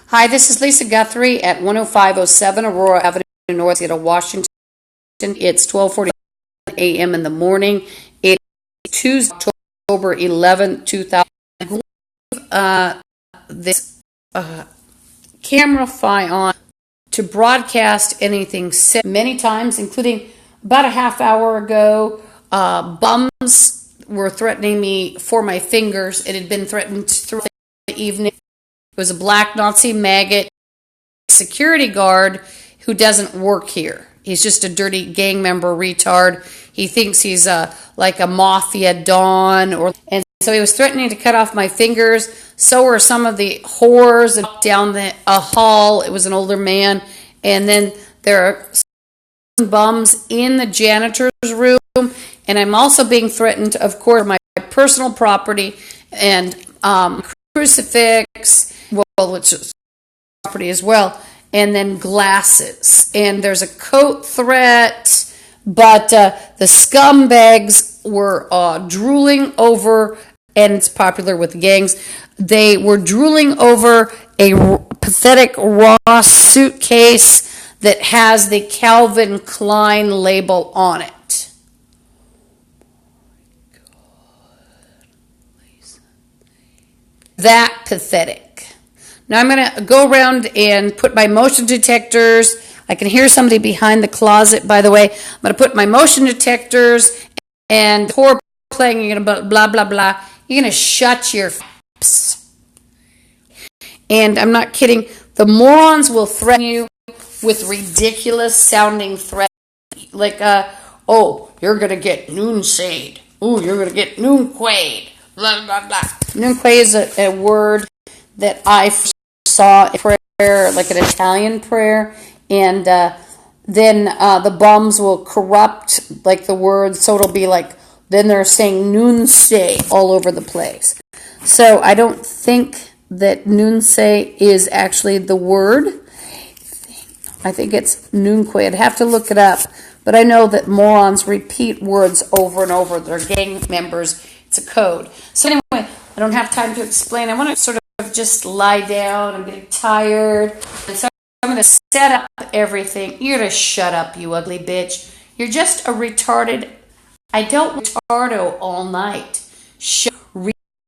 Hi, this is Lisa Guthrie at 10507 Aurora Avenue, North Seattle, Washington. It's 12:40 a.m. in the morning. It's Tuesday, October 11th, 2000. This CameraFi on to broadcast anything said many times, including about a half hour ago. Bums were threatening me for my fingers. It had been threatened throughout the evening. It was a black Nazi maggot security guard who doesn't work here. He's just a dirty gang member retard. He thinks he's like a mafia don, and so he was threatening to cut off my fingers. So were some of the whores down the hall. It was an older man, and then there are some bums in the janitor's room, and I'm also being threatened, of course, my personal property and crucifix, well, which is property as well, and then glasses. And there's a coat threat, but the scumbags were drooling over, and it's popular with gangs, they were drooling over a pathetic Ross suitcase that has the Calvin Klein label on it. That pathetic. Now I'm going to go around and put my motion detectors. I can hear somebody behind the closet, by the way. I'm going to put my motion detectors and horror playing. You're going to blah, blah, blah. You're going to shut your f***s. And I'm not kidding. The morons will threaten you with ridiculous sounding threats. Like, oh, you're going to get noonshade. Oh, you're going to get noonquade. Blah, blah, blah. Noonquade is a word that I saw in prayer, like an Italian prayer, and then the bums will corrupt like the word, so it'll be like, then they're saying noonsay all over the place. So I don't think that noonsay is actually the word. I think it's noonquay. I'd have to look it up, but I know that morons repeat words over and over. They're gang members. It's a code. So anyway, I don't have time to explain. I want to sort of just lie down. I'm getting tired. And so I'm going to set up everything. You're going to shut up, you ugly bitch. You're just a retarded. I don't retardo all night.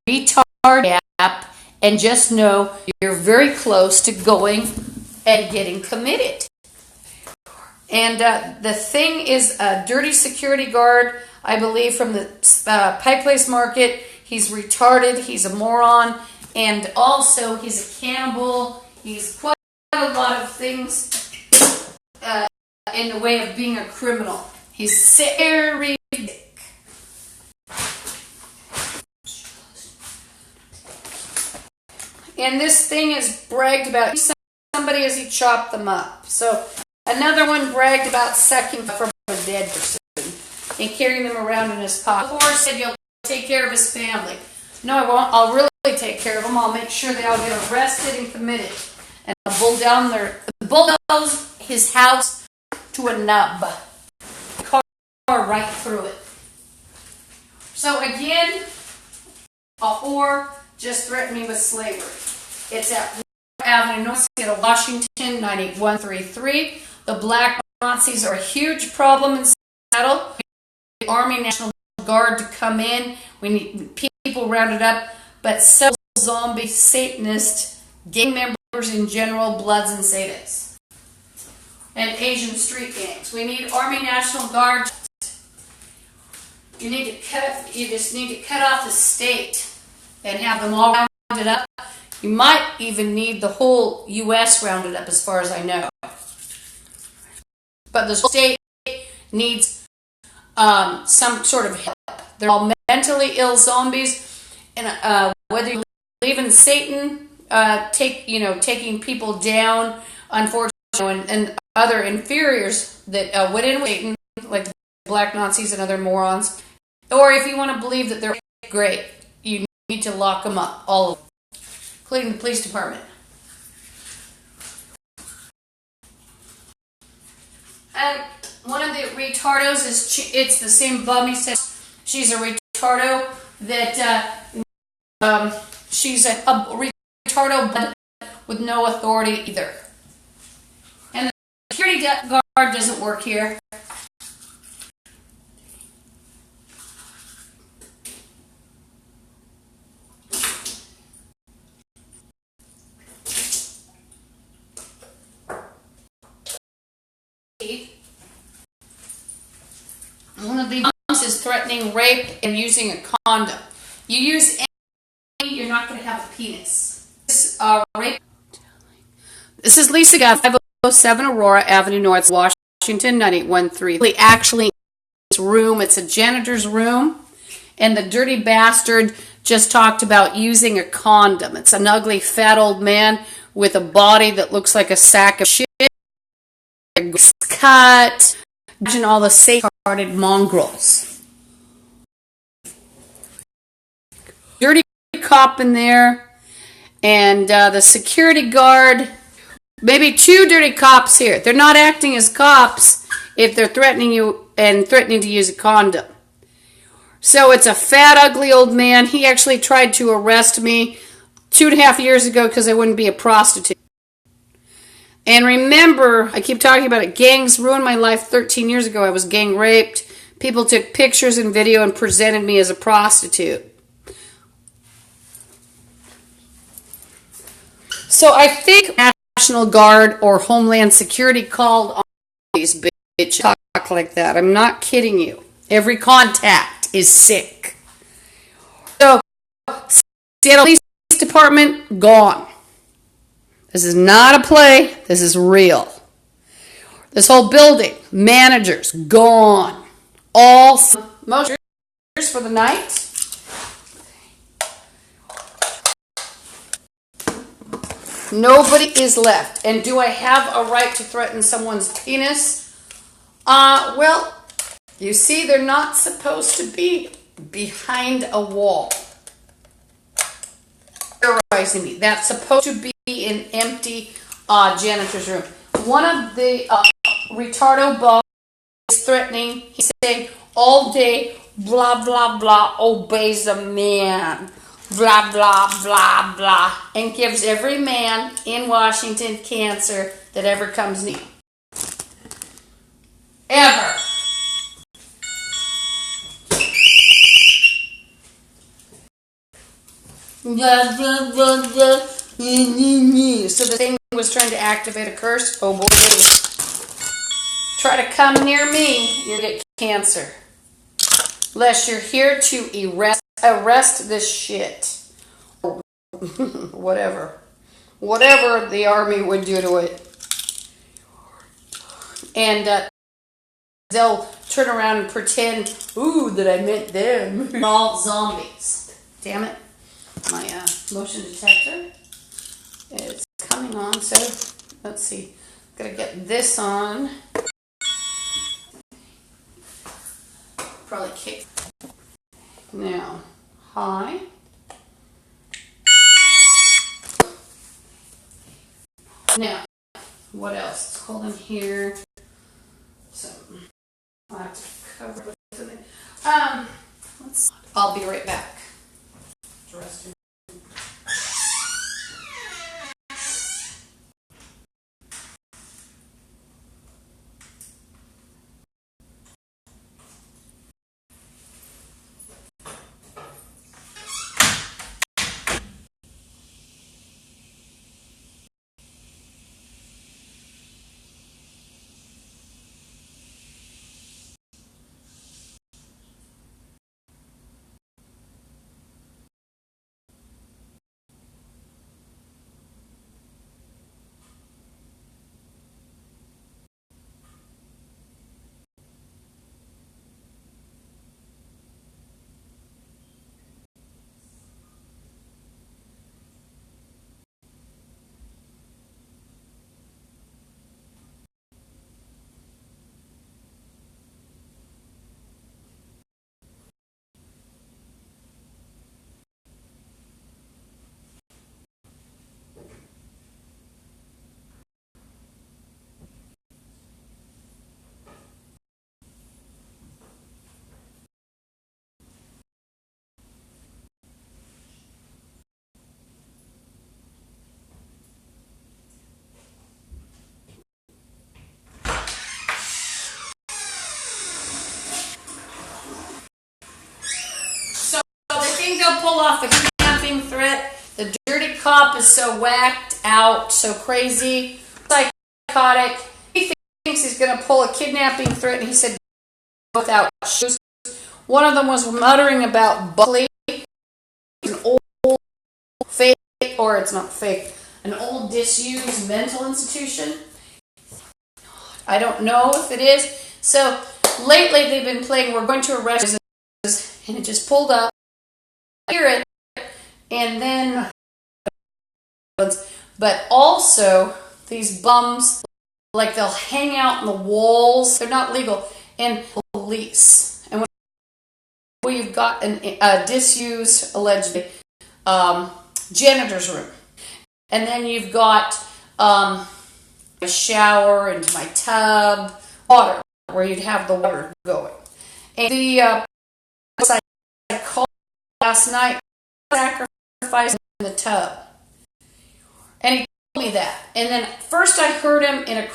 Retard app, and just know you're very close to going and getting committed. And the thing is a dirty security guard, I believe, from the Pike Place Market. He's retarded. He's a moron. And also, he's a cannibal. He's quite a lot of things in the way of being a criminal. He's very sick. And this thing is bragged about somebody as he chopped them up. So another one bragged about sucking from a dead person and carrying them around in his pocket. The horse said, you'll take care of his family. No, I won't. I'll really take care of them. I'll make sure they all get arrested and committed. And I'll bulldoze his house to a nub. Car right through it. So again, a whore just threatened me with slavery. It's at Avenue, North Seattle, Washington, 98133. The black Nazis are a huge problem in Seattle. The Army National Guard to come in. We need people rounded up, but so zombie Satanist gang members in general, Bloods and Sadists, and Asian street gangs. We need Army National Guard. You just need to cut off the state and have them all rounded up. You might even need the whole U.S. rounded up, as far as I know. But the state needs some sort of help. They're all mentally ill zombies, and whether you believe in Satan, taking people down, unfortunately, and other inferiors that went in with Satan, like the black Nazis and other morons, or if you want to believe that they're great, you need to lock them up, all of them, including the police department. And one of the retardos it's the same bum. He says she's a retardo, that she's a retardo with no authority either. And the security guard doesn't work here. One of the ones is threatening rape and using a condom. You use any, you're not going to have a penis. Rape. This is Lisa Guthrie, 507 Aurora Avenue North, Washington, 9813. Actually, this room, it's a janitor's room, and the dirty bastard just talked about using a condom. It's an ugly, fat old man with a body that looks like a sack of shit, cut. Imagine all the safe-hearted mongrels. Dirty cop in there, and the security guard. Maybe two dirty cops here. They're not acting as cops if they're threatening you and threatening to use a condom. So it's a fat, ugly old man. He actually tried to arrest me 2.5 years ago because I wouldn't be a prostitute. And remember, I keep talking about it, gangs ruined my life 13 years ago. I was gang raped. People took pictures and video and presented me as a prostitute. So I think National Guard or Homeland Security called on these bitches talk like that. I'm not kidding you. Every contact is sick. So, Seattle Police Department, gone. This is not a play. This is real. This whole building, managers, gone. All most for the night. Nobody is left. And do I have a right to threaten someone's penis? Well, you see, they're not supposed to be behind a wall. Terrorizing me. That's supposed to be an empty janitor's room. One of the retardo bums is threatening. He's saying all day, blah, blah, blah, obeys a man. Blah, blah, blah, blah. And gives every man in Washington cancer that ever comes near. Ever. So the thing was trying to activate a curse. Oh boy, baby. Try to come near me, you get cancer. Unless you're here to arrest this shit. Whatever. Whatever the army would do to it. And they'll turn around and pretend, ooh, that I meant them. They're all zombies. Damn it. My motion detector is coming on, so let's see. Gotta get this on. Probably kick. Now, hi. Now, what else? It's cold in here. So, I'll have to cover it with something. I'll be right back. Restroom. cop is so whacked out, so crazy, psychotic. He thinks he's going to pull a kidnapping threat, and he said without shoes. One of them was muttering about Buckley, an old fake, or it's not fake, an old disused mental institution. I don't know if it is. So lately they've been playing We're Going to Arrest, and it just pulled up. I hear it, and then, but also these bums, like they'll hang out in the walls. They're not legal. And police. And when you've got a disused, allegedly, janitor's room. And then you've got a shower and my tub, water, where you'd have the water going. And the I called last night, sacrifice in the tub. And he told me that. And then first I heard him in a...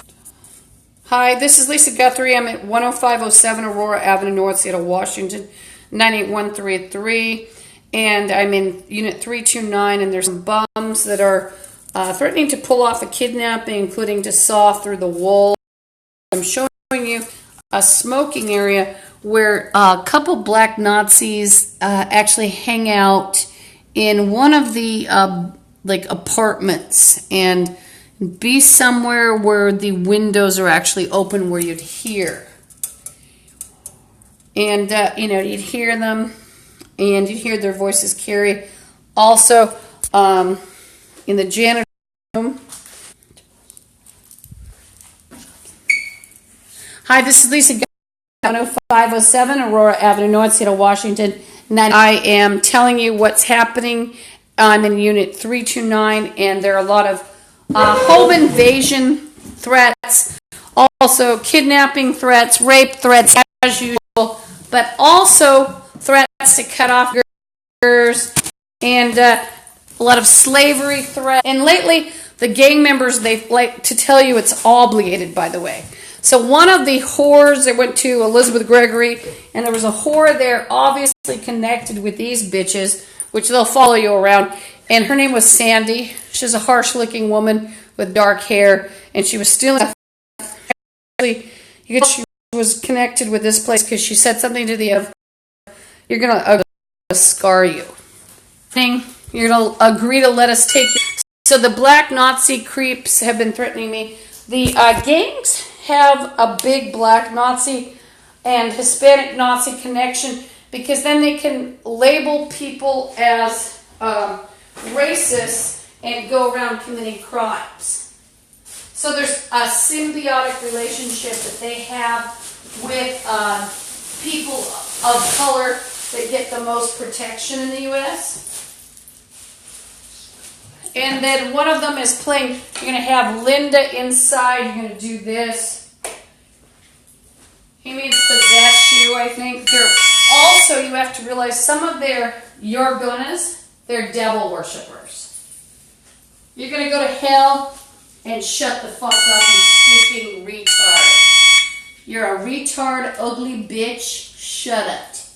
Hi, this is Lisa Guthrie. I'm at 10507 Aurora Avenue North, Seattle, Washington, 98133. And I'm in Unit 329, and there's some bums that are threatening to pull off a kidnapping, including to saw through the wall. I'm showing you a smoking area where a couple black Nazis actually hang out in one of the like apartments, and be somewhere where the windows are actually open where you'd hear. And, you know, you'd hear them, and you'd hear their voices carry. Also, in the janitor room. Hi, this is Lisa, 10507 Aurora Avenue North, Seattle, Washington. I am telling you what's happening. I'm in Unit 329, and there are a lot of home invasion threats, also kidnapping threats, rape threats as usual, but also threats to cut off yours, and a lot of slavery threats. And lately, the gang members, they like to tell you it's obligated, by the way. So one of the whores that went to Elizabeth Gregory, and there was a whore there obviously connected with these bitches, which they'll follow you around. And her name was Sandy. She's a harsh-looking woman with dark hair, and she was stealing. Actually, she was connected with this place because she said something to the "You're gonna scar you. You're gonna agree to let us take you." So the black Nazi creeps have been threatening me. The gangs have a big black Nazi and Hispanic Nazi connection, because then they can label people as racists and go around committing crimes. So there's a symbiotic relationship that they have with people of color that get the most protection in the U.S. And then one of them is playing, you're going to have Linda inside, you're going to do this. He means possess you, I think. Also, you have to realize some of their Yorgonas, they're devil worshippers. You're going to go to hell and shut the fuck up, you stinking retard. You're a retard, ugly bitch. Shut it.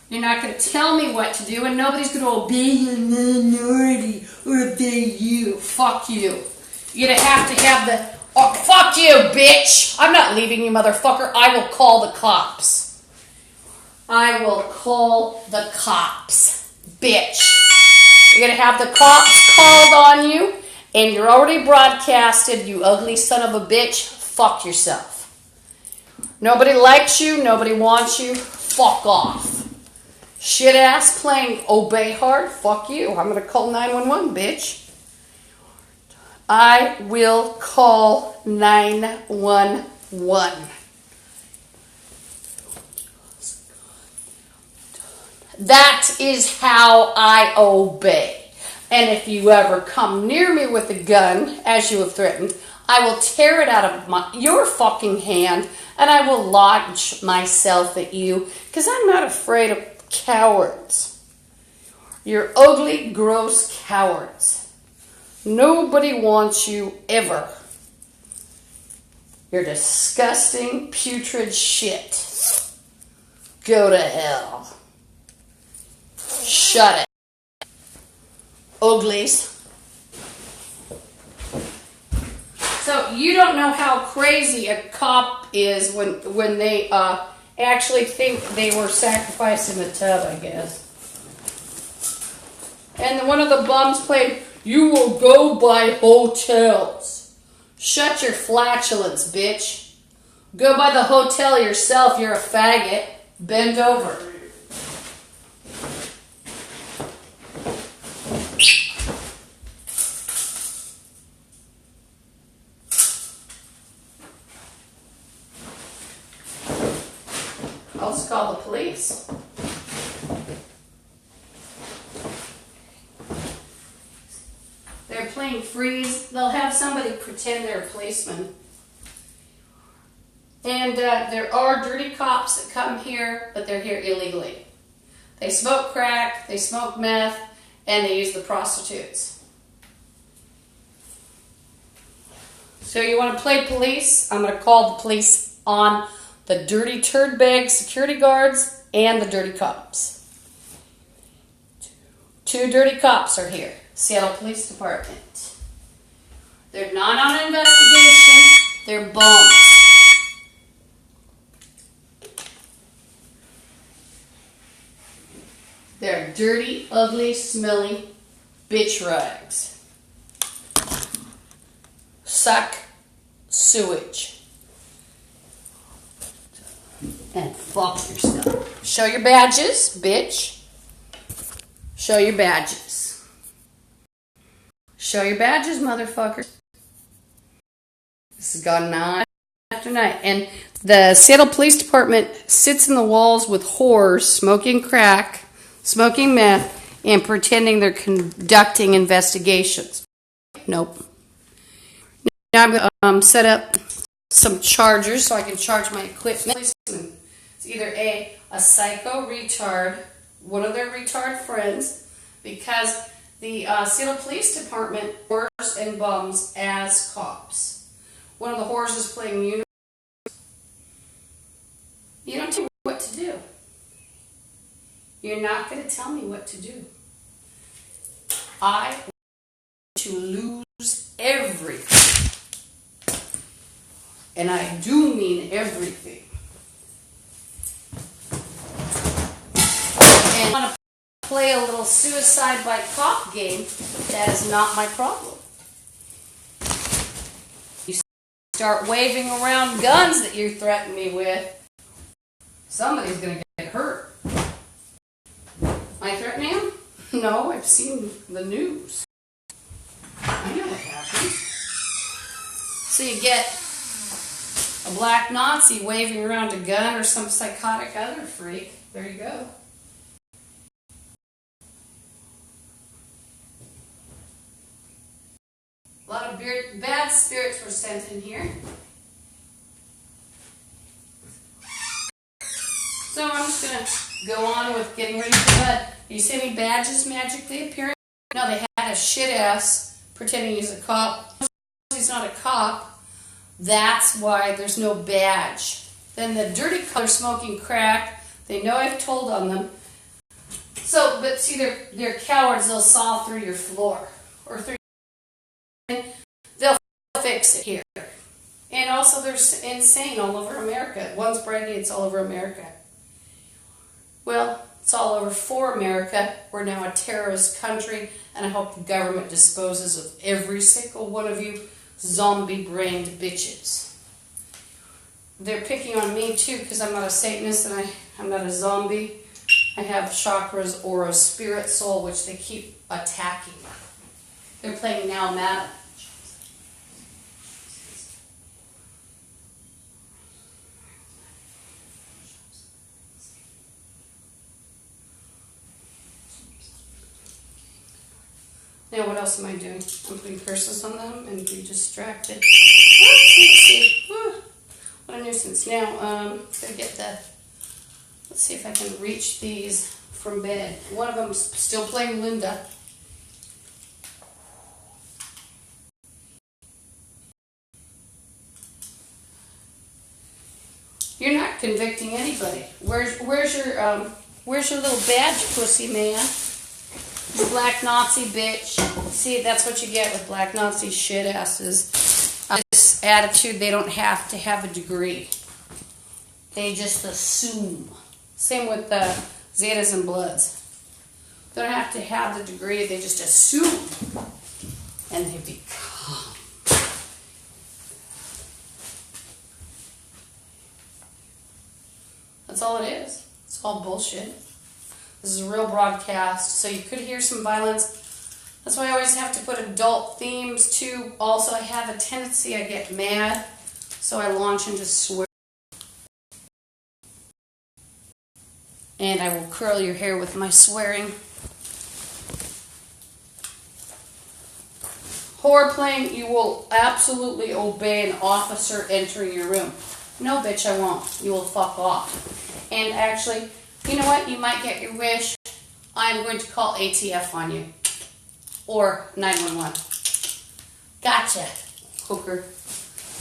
You're not going to tell me what to do, and nobody's going to obey your minority or obey you. Fuck you. You're going to have the... Oh, fuck you, bitch. I'm not leaving you, motherfucker. I will call the cops. I will call the cops, bitch. You're going to have the cops called on you, and you're already broadcasted, you ugly son of a bitch. Fuck yourself. Nobody likes you. Nobody wants you. Fuck off. Shit ass playing obey hard. Fuck you. I'm going to call 911, bitch. I will call 911. That is how I obey. And if you ever come near me with a gun, as you have threatened, I will tear it out of your fucking hand, and I will launch myself at you, because I'm not afraid of cowards. You're ugly, gross cowards. Nobody wants you ever. You're disgusting, putrid shit. Go to hell. Shut it. uglies. So you don't know how crazy a cop is when they actually think they were sacrificed in the tub, I guess. And one of the bums played, "You will go by hotels." Shut your flatulence, bitch. Go by the hotel yourself, you're a faggot. Bend over. I'll just call the police. They're playing freeze. They'll have somebody pretend they're a policeman. And there are dirty cops that come here, but they're here illegally. They smoke crack, they smoke meth, and they use the prostitutes. So you want to play police? I'm going to call the police on the dirty turd bag security guards and the dirty cops. 2 dirty cops are here. Seattle Police Department. They're not on an investigation. They're bums. They're dirty, ugly, smelly bitch rags. Suck sewage. And fuck yourself. Show your badges, bitch. Show your badges. Show your badges, motherfuckers. This has gone night after night. And the Seattle Police Department sits in the walls with whores, smoking crack, smoking meth, and pretending they're conducting investigations. Nope. Now I'm going to set up some chargers so I can charge my equipment. It's either a psycho retard, one of their retard friends, because the Seattle Police Department whores and bums as cops. One of the whores is playing music. You don't tell me what to do. You're not going to tell me what to do. I want to lose everything. And I do mean everything. And I want to play a little suicide by cop game. That is not my problem. You start waving around guns that you threaten me with, somebody's going to get hurt. Am I threatening him? No, I've seen the news. I know what happens. So you get a black Nazi waving around a gun or some psychotic other freak. There you go. A lot of bad spirits were sent in here. So I'm just going to go on with getting ready for bed. Do you see any badges magically appearing? No, they had a shit ass pretending he's a cop. He's not a cop. That's why there's no badge. Then the dirty color smoking crack. They know I've told on them. So, but see, they're cowards. They'll saw through your floor or through. They'll fix it here. And also, they're insane all over America. One's bragging it's all over America. Well, it's all over for America. We're now a terrorist country, and I hope the government disposes of every single one of you zombie-brained bitches. They're picking on me, too, because I'm not a Satanist and I'm not a zombie. I have chakras or a spirit soul, which they keep attacking. They're playing now Madam. Now what else am I doing? I'm putting curses on them and be distracted. See. What a nuisance. Now, gotta get let's see if I can reach these from bed. One of them's still playing Linda. You're not convicting anybody. Where's your little badge, pussy man? You black Nazi bitch. See, that's what you get with black Nazi shit asses. This attitude, they don't have to have a degree. They just assume. Same with the Zetas and Bloods. They don't have to have the degree, they just assume. And they become. That's all it is. It's all bullshit. This is a real broadcast, so you could hear some violence. That's why I always have to put adult themes too. Also, I have a tendency, I get mad, so I launch into swear. And I will curl your hair with my swearing. Horror playing, you will absolutely obey an officer entering your room. No, bitch, I won't. You will fuck off. And actually, you know what? You might get your wish. I'm going to call ATF on you. Or 911. Gotcha, hooker.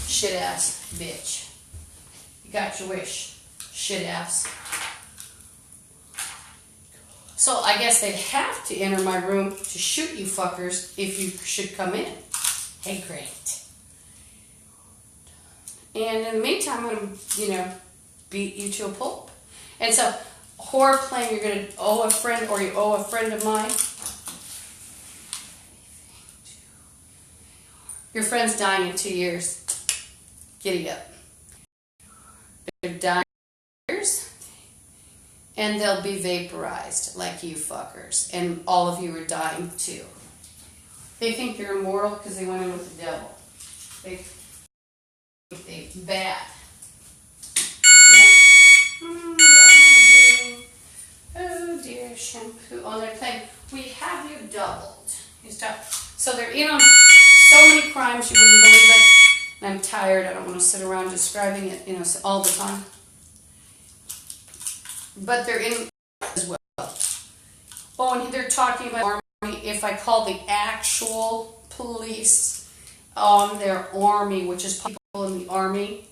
Shit ass bitch. You got your wish. Shit ass. So I guess they'd have to enter my room to shoot you fuckers if you should come in. Hey, great. And in the meantime, I'm going to, beat you to a pulp. And so, horror playing, you're going to owe a friend or you owe a friend of mine. Your friend's dying in 2 years. Giddy up. They're dying in 2 years. And they'll be vaporized like you fuckers. And all of you are dying too. They think you're immortal because they went in with the devil. They bad. Yeah. Oh dear, shampoo. Oh, they're saying, we have you doubled. You stop. So they're in on so many crimes you wouldn't believe it. And I'm tired. I don't want to sit around describing it, all the time. But they're in as well. Oh, and they're talking about army. If I call the actual police on their army, which is people in the army,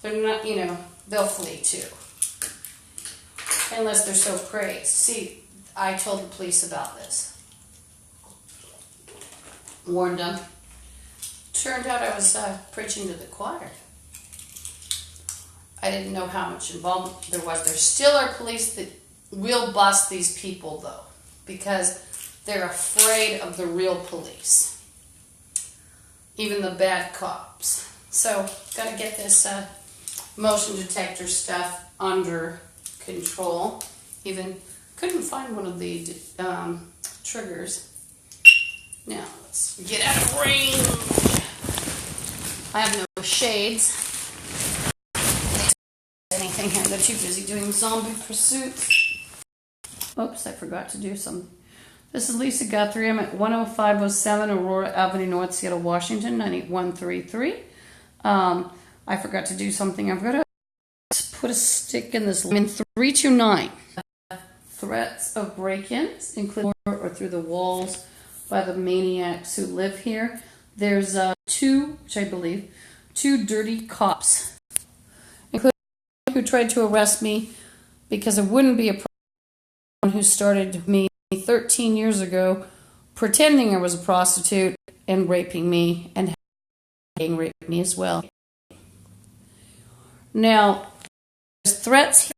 they're not, they'll flee too. Unless they're so crazy. See, I told the police about this. Warned them. Turned out I was preaching to the choir. I didn't know how much involvement there was. There still are police that will bust these people, though, because they're afraid of the real police, even the bad cops. So, got to get this motion detector stuff under control. Even couldn't find one of the triggers. Now, let's get out of range. I have no shades. Anything here, they're too busy doing zombie pursuits. Oops, I forgot to do some. This is Lisa Guthrie. I'm at 10507 Aurora Avenue North, Seattle, Washington, 98133. I forgot to do something. I've got to put a stick in this. I'm in 329. Threats of break-ins, including or through the walls by the maniacs who live here. There's two dirty cops, including who tried to arrest me because it wouldn't be a person who started me 13 years ago pretending I was a prostitute and raping me and gang raped me as well. Now, there's threats here.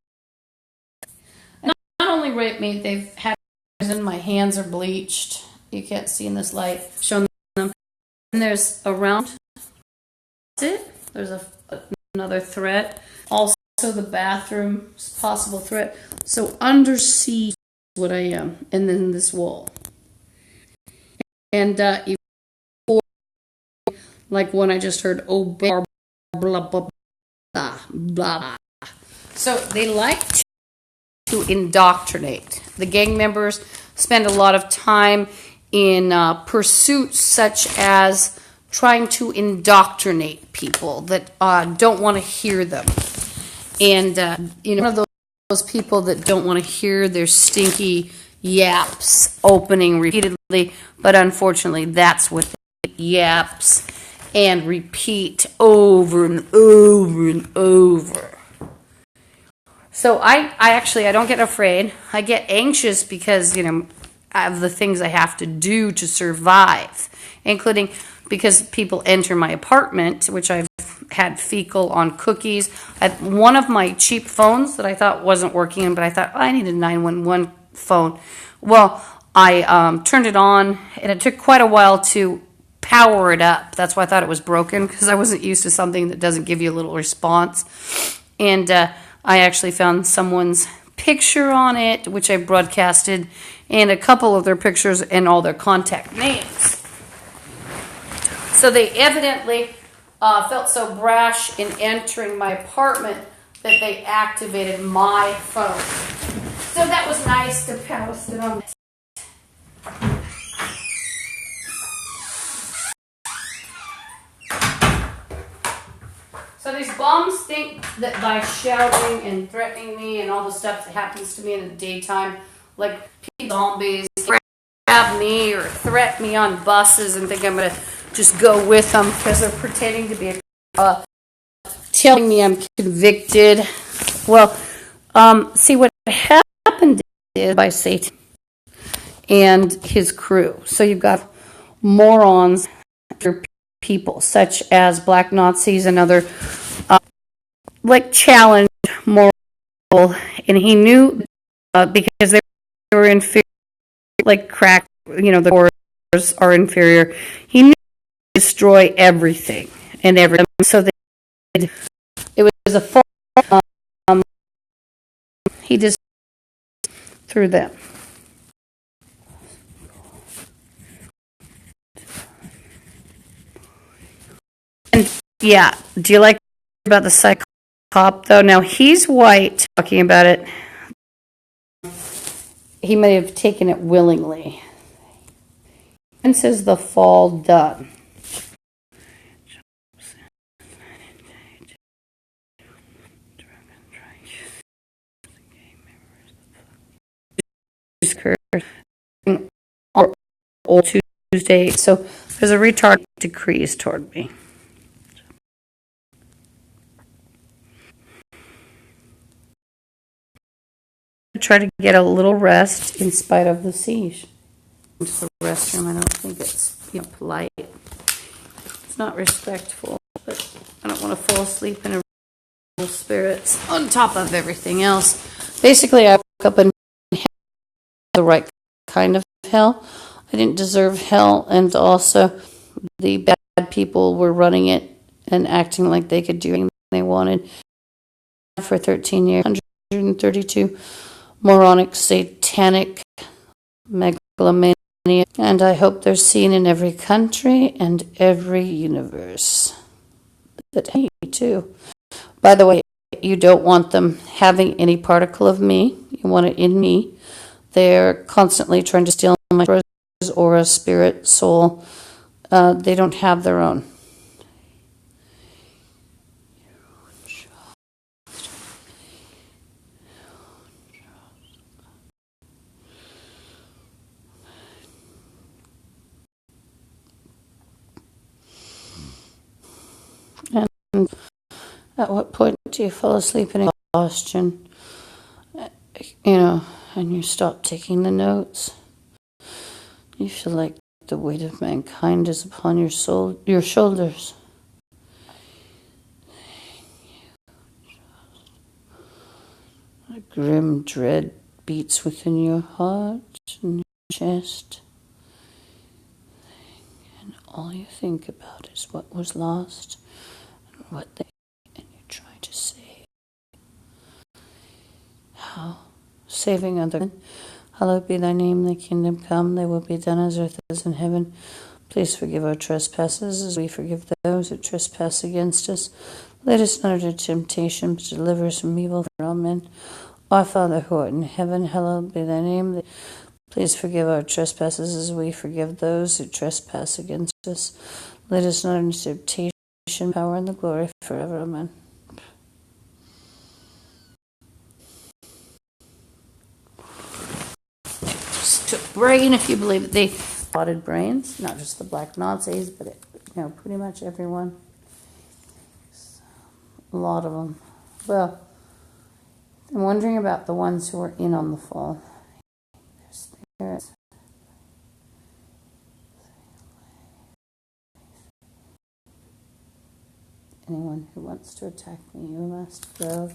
And not only rape me, they've had my hands are bleached. You can't see in this light. Show them. And there's around it. There's another threat. Also the bathroom, possible threat. So under siege is what I am. And then this wall. And like one I just heard, oh, blah, blah, blah, blah, blah. So they like to indoctrinate. The gang members spend a lot of time in pursuits such as trying to indoctrinate people that don't want to hear them. And, one of those people that don't want to hear their stinky yaps opening repeatedly, but unfortunately that's what they yaps and repeat over and over and over. So I don't get afraid. I get anxious because, of the things I have to do to survive, including because people enter my apartment, which I've had fecal on cookies. One of my cheap phones that I thought wasn't working, but I thought, I need a 911 phone. Well, I turned it on, and it took quite a while to power it up. That's why I thought it was broken, because I wasn't used to something that doesn't give you a little response. And I actually found someone's picture on it, which I broadcasted, and a couple of their pictures and all their contact names. So they evidently felt so brash in entering my apartment that they activated my phone. So that was nice to post it on. So these bums think that by shouting and threatening me and all the stuff that happens to me in the daytime, like zombies grab me or threaten me on buses and think I'm going to just go with them because they're pretending to be telling me I'm convicted. Well, see what happened is by Satan and his crew. So you've got morons, people such as black Nazis and other like challenged moral, and he knew because they were inferior, like crack, the cores are inferior. He knew to destroy everything and everything. So it was a fall. He just threw them. And yeah, do you like about the psychop though? Now he's white. Talking about it, he may have taken it willingly. And says the fall done. All Tuesday, so there's a retard decrees toward me. Try to get a little rest in spite of the siege. Into the restroom, I don't think it's polite. It's not respectful, but I don't want to fall asleep in a spirits on top of everything else. Basically, I woke up in the right kind of hell. I didn't deserve hell, and also the bad people were running it and acting like they could do anything they wanted. For 13 years, 132 moronic, satanic, megalomania, and I hope they're seen in every country and every universe. But hey, too. By the way, you don't want them having any particle of me. You want it in me. They're constantly trying to steal my aura, spirit, soul. They don't have their own. And at what point do you fall asleep in exhaustion? And you stop taking the notes. You feel like the weight of mankind is upon your shoulders. A grim dread beats within your heart and your chest. And all you think about is what was lost and what and you try to save. How? Saving other men. Hallowed be thy name, thy kingdom come, thy will be done as earth as in heaven. Please forgive our trespasses as we forgive those who trespass against us. Lead us not into temptation, but deliver us from evil. Amen. Our Father who art in heaven, hallowed be thy name. Please forgive our trespasses as we forgive those who trespass against us. Lead us not into temptation, power and the glory forever. Amen. Brain, if you believe it, they spotted brains, not just the black Nazis, but pretty much everyone. A lot of them. Well, I'm wondering about the ones who were in on the fall. Their spirits. Anyone who wants to attack me, you must go.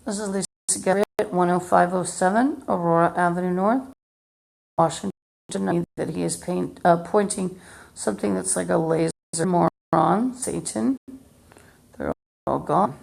This is Lisa Guthrie at 10507 Aurora Avenue North, Washington. That he is pointing something that's like a laser moron, Satan. They're all gone.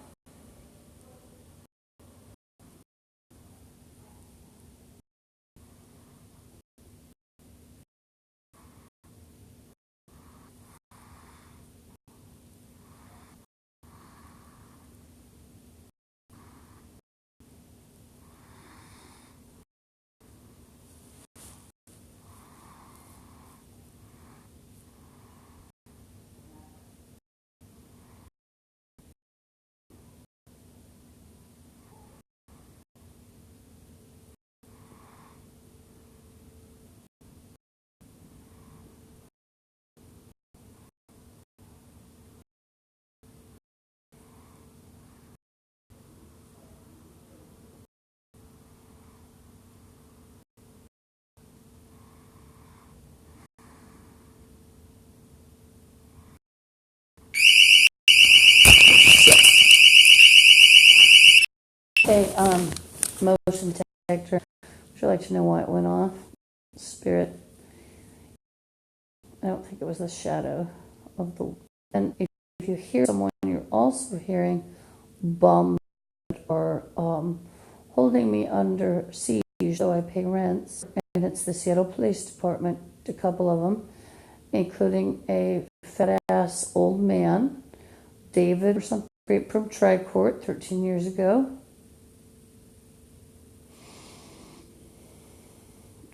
Okay, motion detector. Would you like to know why it went off? Spirit. I don't think it was the shadow of the. And if you hear someone, you're also hearing bum or holding me under siege, so I pay rents. And it's the Seattle Police Department, a couple of them, including a fat-ass old man, David, or something, from Tri-Court 13 years ago.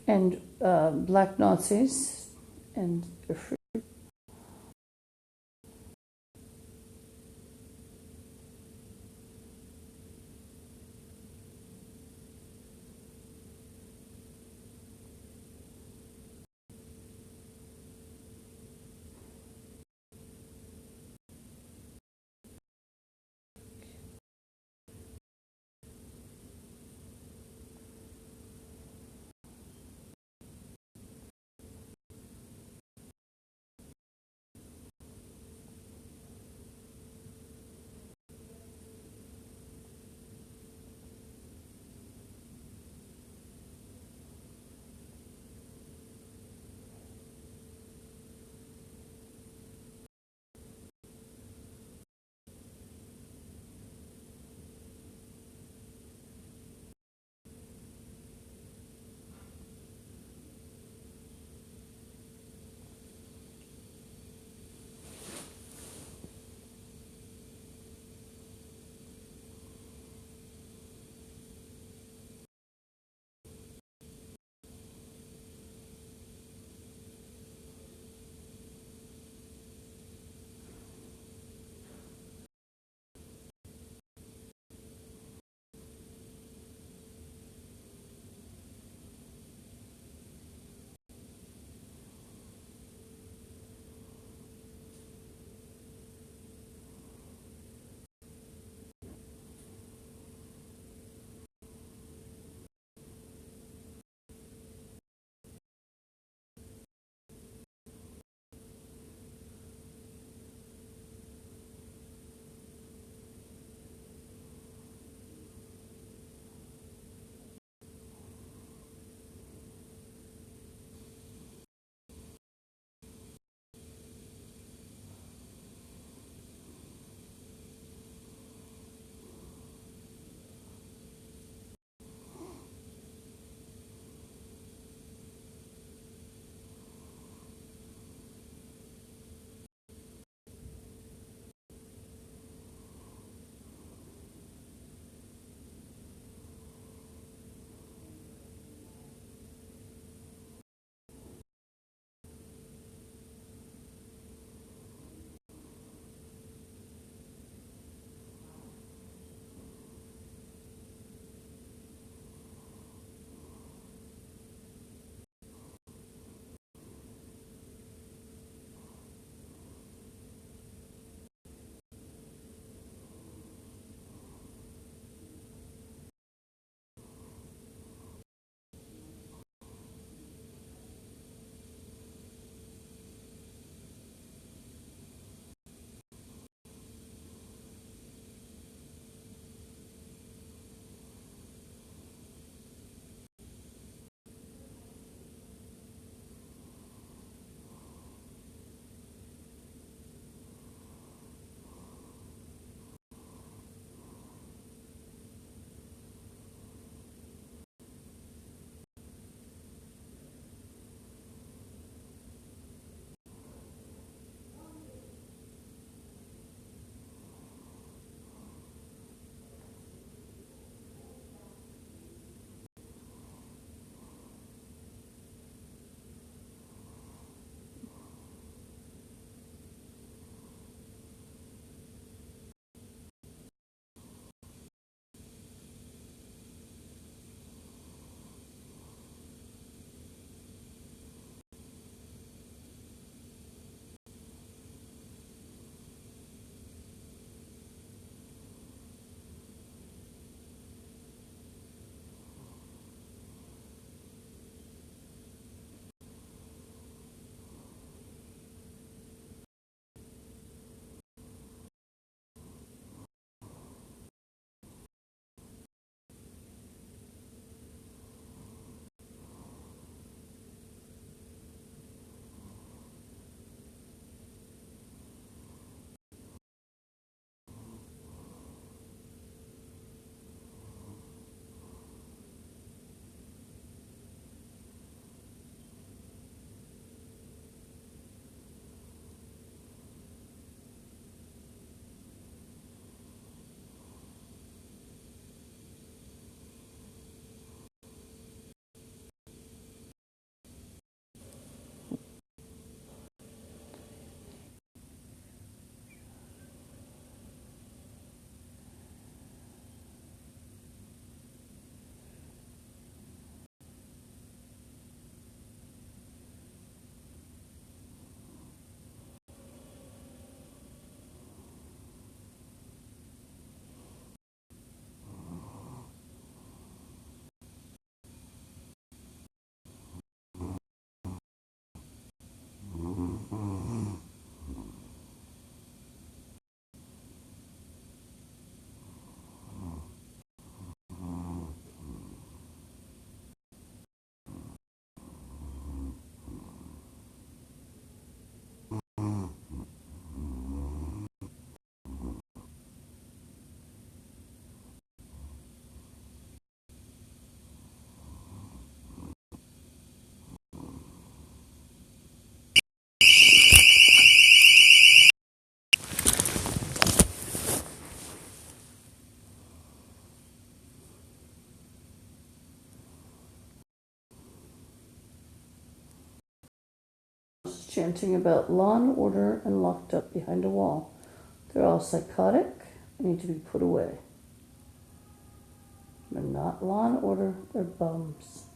And black Nazis and chanting about law and order and locked up behind a wall. They're all psychotic and need to be put away. They're not law and order, they're bums.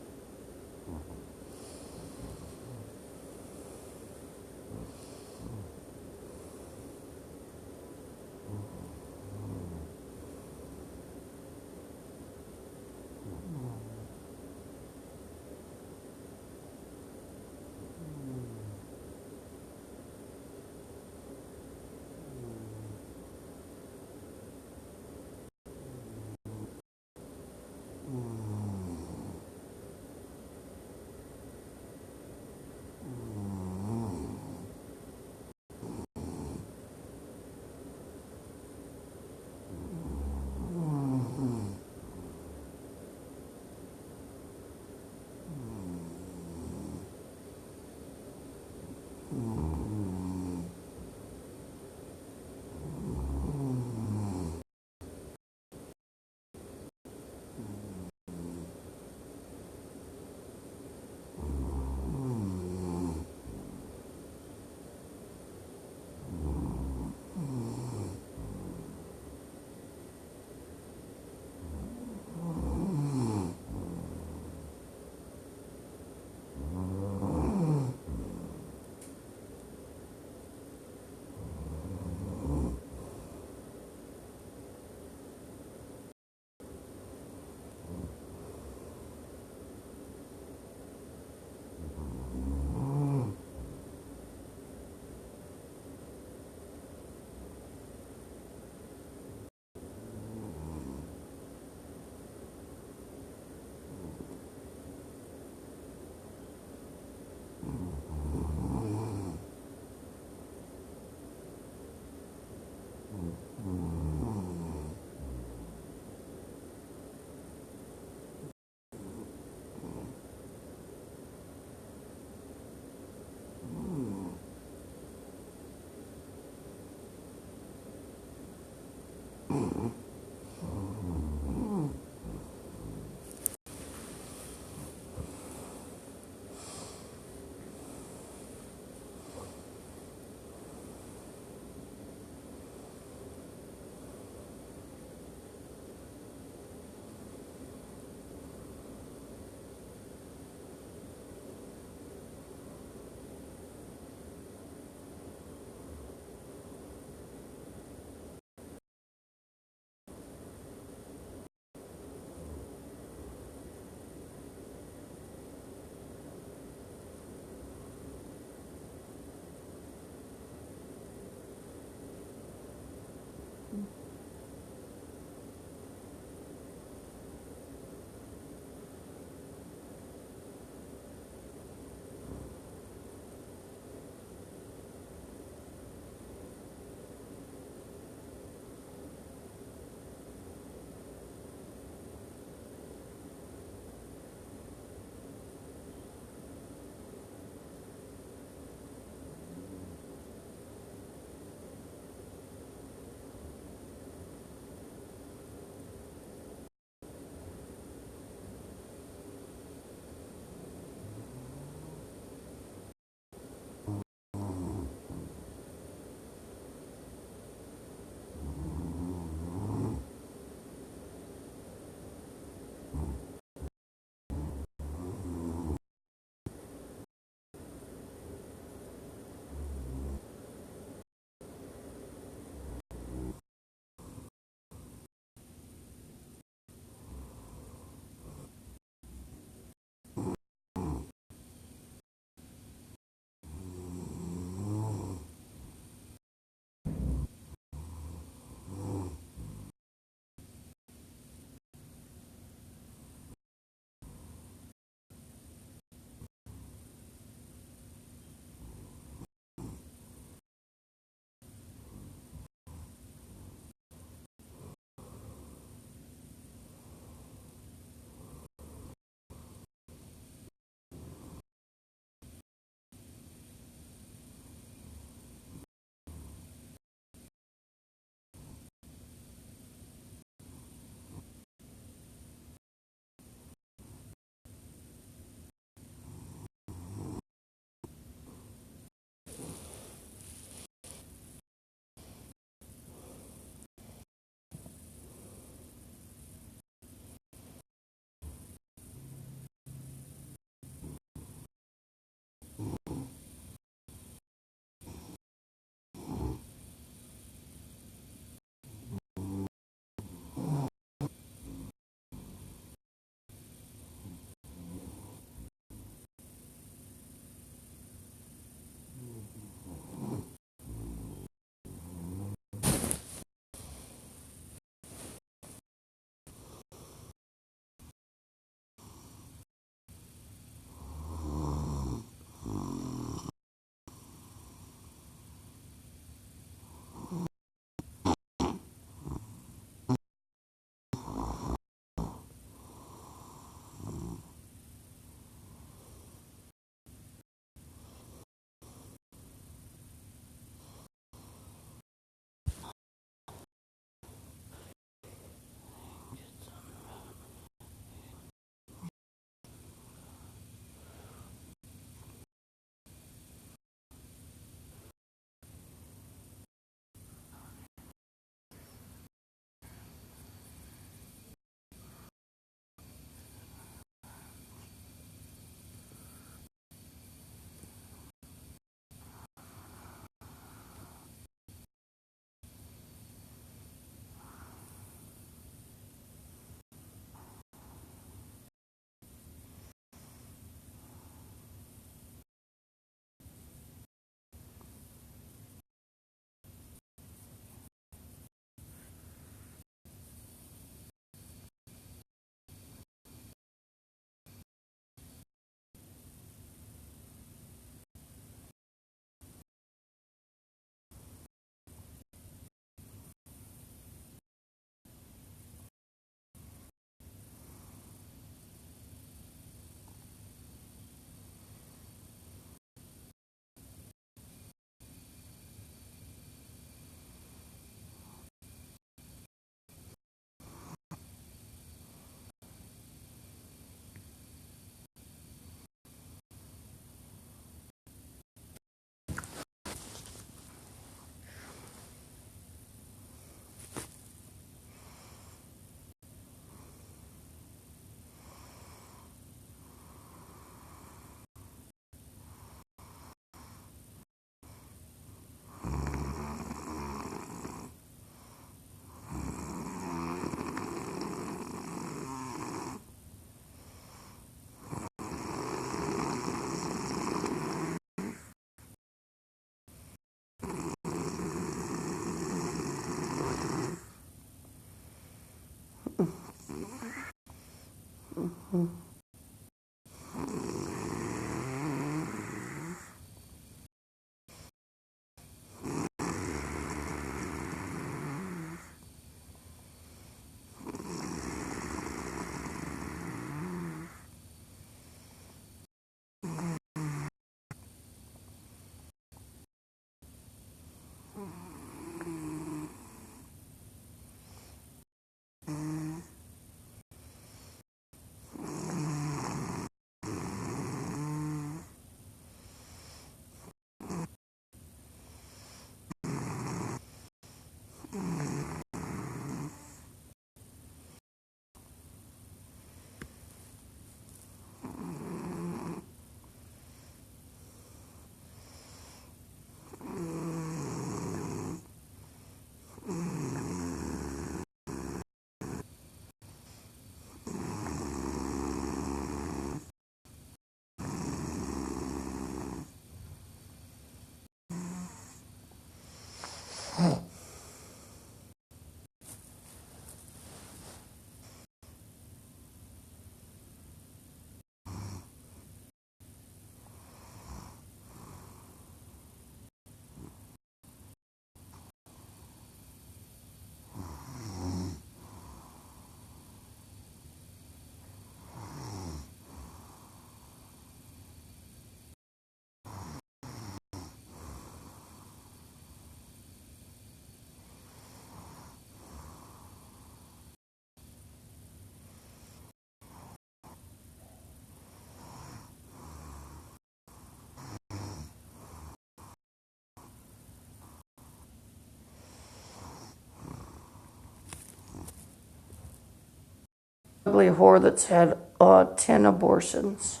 Ugly whore that's had 10 abortions.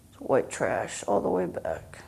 It's white trash all the way back.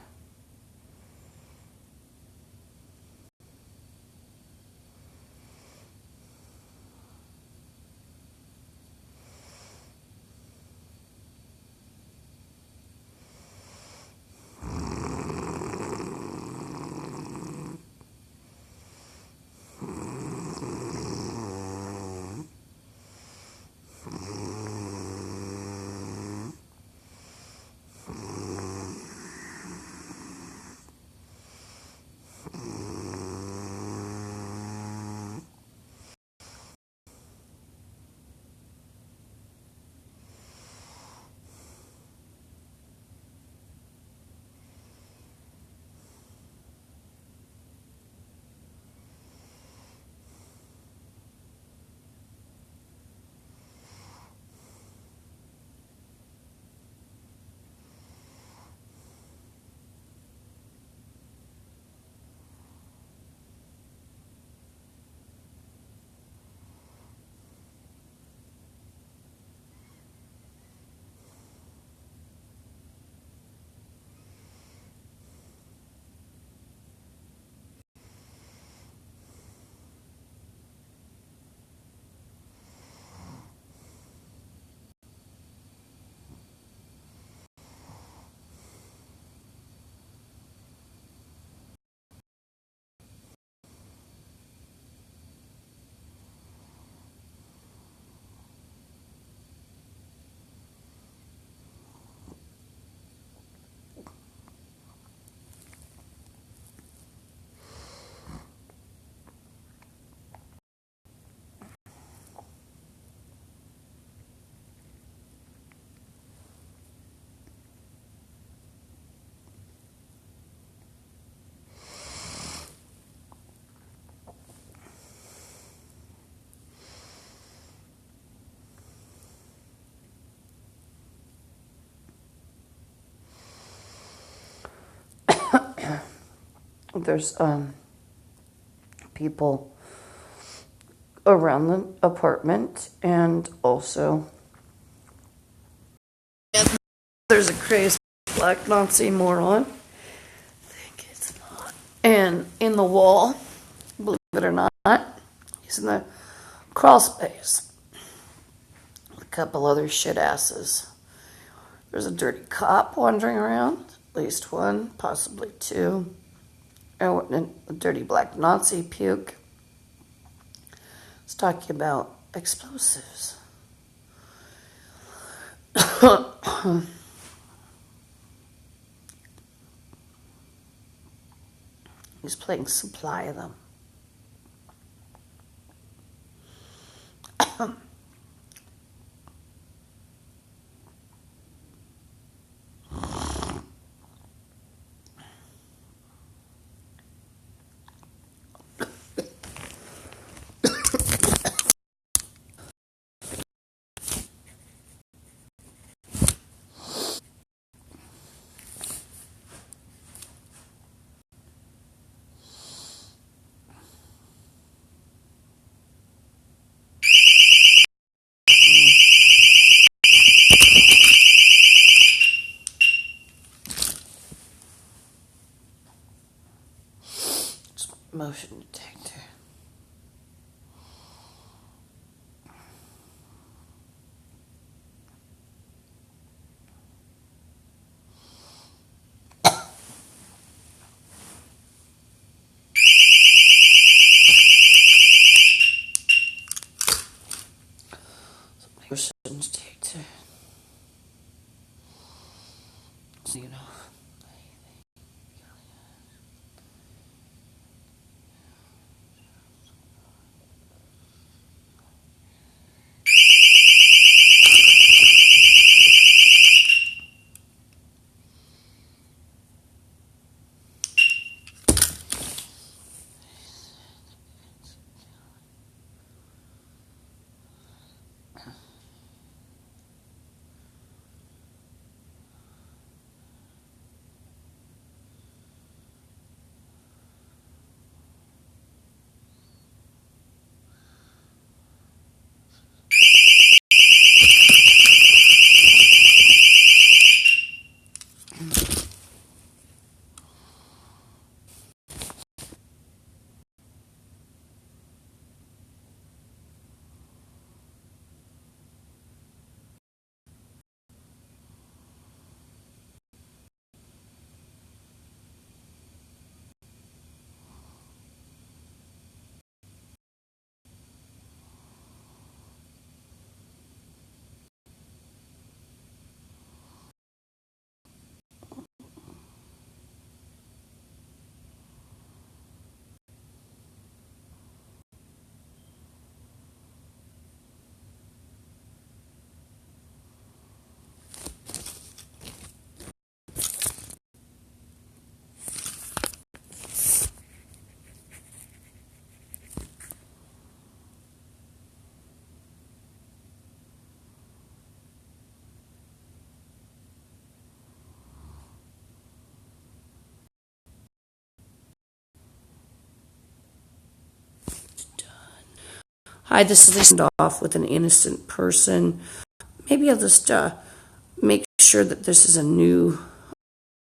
There's people around the apartment, and also there's a crazy black Nazi moron. I think it's not. And in the wall, believe it or not, he's in the crawl space. A couple other shit asses. There's a dirty cop wandering around, at least one, possibly two. And a dirty black Nazi puke. It's talking about explosives. He's playing Supply of Them. Motion detector. Motion detector. So, you know. Hi, this is Lisa. Off with an innocent person. Maybe I'll just make sure that this is a new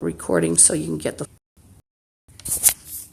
recording so you can get the